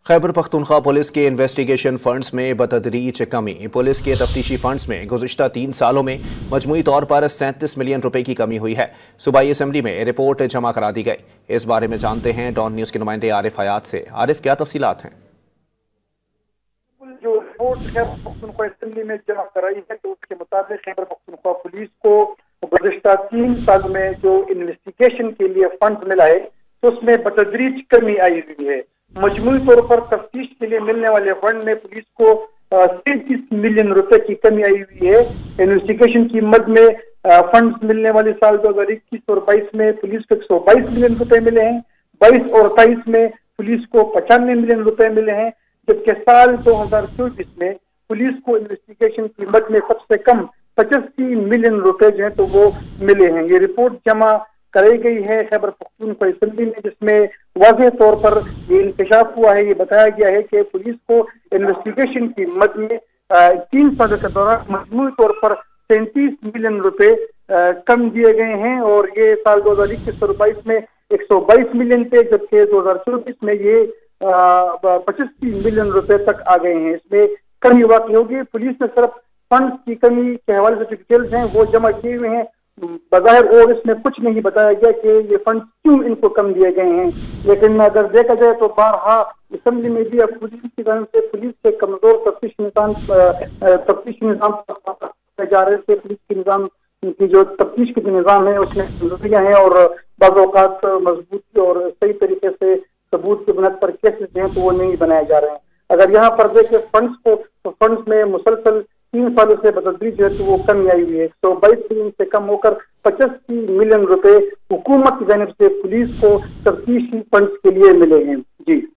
Khyber Pakhtunkhwa police के investigation funds में बतदरीज कमी। पुलिस के तफ्तीशी फंड्स में गुज़िश्ता 3 सालों में मजमूई तौर पर 37 मिलियन रुपए की कमी हुई है। सूबाई असम्बली में रिपोर्ट जमा करा दी गई। इस बारे में जानते हैं डॉन न्यूज़ के नुमाइंदे आरिफ हयात से। आरिफ, क्या तफसीलात हैं? जो रिपोर्ट खैबर पख्तूनख्वा असम्बली में जमा कराई है तो उसके मुताबिक खैबर पख्तूनख्वा पुलिस को गुज़िश्ता 3 साल में जो इन्वेस्टिगेशन के लिए फंड मिला है तो उसमें बतदरीज कमी आई हुई है। मजमूई तौर पर तफ्तीश के लिए मिलने वाले फंड में पुलिस को 33 मिलियन रुपए की कमी आई हुई है। इन्वेस्टिगेशन की मद में फंड मिलने वाले साल 2021 और 22 में पुलिस को 122 मिलियन रुपए मिले हैं। 22 और 23 में पुलिस को 95 मिलियन रुपए मिले हैं, जबकि साल 2024 में पुलिस को इन्वेस्टिगेशन की मद में सबसे कम 85 मिलियन रुपए जो है तो वो मिले हैं। ये रिपोर्ट जमा कराई गई है खैबर पख्तूनख्वा असम्बली में, जिसमें वाज़ेह तौर पर ये इंकशाफ हुआ है। ये बताया गया है कि पुलिस को इन्वेस्टिगेशन की मद में 3 साल के दौरान मजमूई तौर पर 33 मिलियन रुपए कम दिए गए हैं और ये साल 2021 और 22 में 122 मिलियन थे, जबकि 2024 में ये 85 मिलियन रुपए तक आ गए हैं। इसमें कमी वाकई होगी। पुलिस ने सिर्फ फंड की कमी के हवाले से जो डिटेल्स हैं वो जमा किए हुए हैं बज़ाहिर, और इसमें कुछ नहीं बताया गया कि ये फंड क्यों इनको कम दिए गए हैं। लेकिन अगर देखा जाए तो बारहा असम्बली में भी अब पुलिस की तरफ से पुलिस के कमजोर तफ्तीशी निज़ाम जा रहे थे। पुलिस के निज़ाम की जो तफ्तीश के निज़ाम है उसमें कमजोरियां हैं और बाज़ औक़ात मजबूती और सही तरीके से सबूत की बुनियाद पर केसेस जो हैं तो वो नहीं बनाए जा रहे हैं। अगर यहाँ पर देखें फंड्स को तो फंड्स में मुसलसल 3 सालों से बतदरीज जो है तो वो कमी आई हुई है। 122 मिलियन से कम होकर 85 मिलियन रुपए हुकूमत की जानिब से पुलिस को तफ्तीशी फंड्स के लिए मिले हैं। जी।